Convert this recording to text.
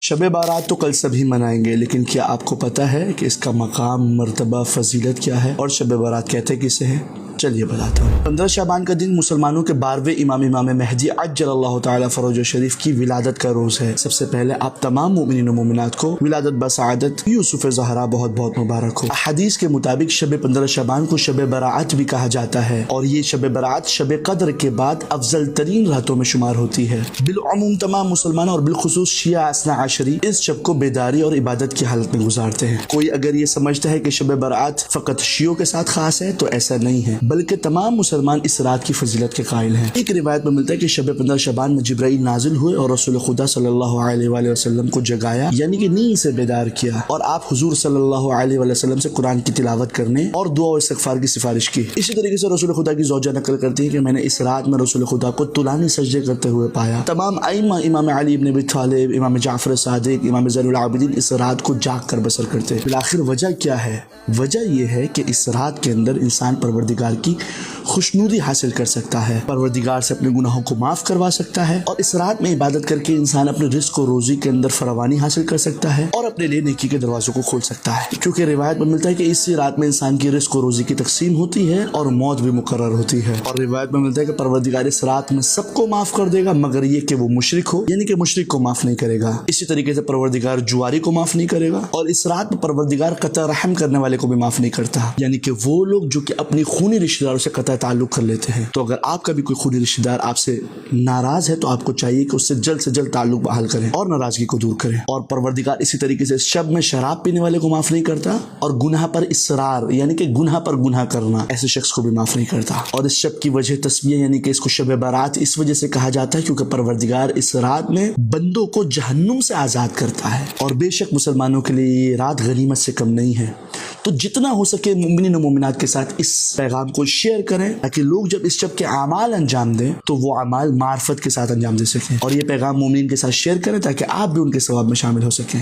شب بارات تو کل سبھی منائیں گے، لیکن کیا آپ کو پتہ ہے کہ اس کا مقام، مرتبہ، فضیلت کیا ہے اور شب بارات کہتے کسے ہیں؟ چلیے بتاتا ہوں۔ 15 شعبان کا دن مسلمانوں کے 12ویں امام مہدی عجل اللہ تعالی فرج شریف کی ولادت کا روز ہے۔ سب سے پہلے آپ تمام مومنین و مومنات کو ولادت بسعادت یوسف زہرا بہت بہت مبارک ہو۔ حدیث کے مطابق شب 15 شعبان کو شب برات بھی کہا جاتا ہے، اور یہ شب برات شب قدر کے بعد افضل ترین راتوں میں شمار ہوتی ہے۔ بالعموم تمام مسلمان اور بالخصوص شیعہ اثنا عشری اس شب کو بیداری اور عبادت کی حالت میں گزارتے ہیں۔ کوئی اگر یہ سمجھتا ہے کہ شب برات فقط شیعوں کے ساتھ خاص ہے تو ایسا نہیں ہے، بلکہ تمام مسلمان اس رات کی فضیلت کے قائل ہیں۔ ایک روایت میں ملتا ہے کہ شب 15 شعبان میں جبرائیل نازل ہوئے اور رسول خدا صلی اللہ علیہ وآلہ وسلم کو جگایا، یعنی کہ نیند سے بیدار کیا، اور آپ حضور صلی اللہ علیہ وآلہ وسلم سے قرآن کی تلاوت کرنے اور دعا و استغفار کی سفارش کی۔ اسی طریقے سے رسول خدا کی زوجہ نقل کرتی ہے کہ میں نے اس رات میں رسول خدا کو طولانی سجدے کرتے ہوئے پایا۔ تمام ائمہ، امام علی ابن ابی طالب، امام جعفر صادق، امام زین العابدین اس رات کو جاگ کر بسر کرتے ہیں۔ بالآخر وجہ کیا ہے؟ وجہ یہ ہے کہ اس رات کے اندر انسان پروردگار کی خوشنودی حاصل کر سکتا ہے، پروردگار سے اپنے گناہوں کو معاف کروا سکتا ہے، اور اس رات میں عبادت کر کے انسان اپنے رزق و روزی کے اندر فراوانی حاصل کر سکتا ہے اور اپنے لیے نیکی کے دروازوں کو کھول سکتا ہے، کیونکہ روایت میں ملتا ہے کہ اسی رات میں انسان کی رزق و روزی کی تقسیم ہوتی ہے اور موت بھی مقرر ہوتی ہے۔ اور روایت میں ملتا ہے کہ پروردگار اس رات میں سب کو معاف کر دے گا مگر یہ کہ وہ مشرک ہو، یعنی کہ مشرک کو معاف نہیں کرے گا۔ اسی طریقے سے پروردگار جواری کو معاف نہیں کرے گا، اور اس رات میں پروردگار قطع رحم کرنے والے کو بھی معاف نہیں کرتا، یعنی کہ وہ لوگ جو کہ اپنی خونی رشتہ داروں سے قطع تعلق کر لیتے ہیں۔ تو اگر آپ کا بھی کوئی خونی رشتہ دار آپ سے ناراض ہے تو آپ کو چاہیے کہ اس سے جلد تعلق بحال کریں اور ناراضگی کو دور کریں۔ اور پروردگار اسی طریقے سے اس شب میں شراب پینے والے کو معاف نہیں کرتا، اور گناہ پر اصرار یعنی کہ گناہ پر گناہ کرنا ایسے شخص کو بھی معاف نہیں کرتا۔ اور اس شب کی وجہ تسمیہ یعنی کہ اس کو شب برات اس وجہ سے کہا جاتا ہے کیونکہ پروردگار اس رات میں بندوں کو جہنم سے آزاد کرتا ہے، اور بے شک مسلمانوں کے لیے یہ رات غنیمت سے کم نہیں ہے۔ تو جتنا ہو سکے مومنین و مومنات کے ساتھ اس پیغام کو شیئر کریں تاکہ لوگ جب اس شب کے اعمال انجام دیں تو وہ اعمال معرفت کے ساتھ انجام دے سکیں، اور یہ پیغام مومنین کے ساتھ شیئر کریں تاکہ آپ بھی ان کے ثواب میں شامل ہو سکیں۔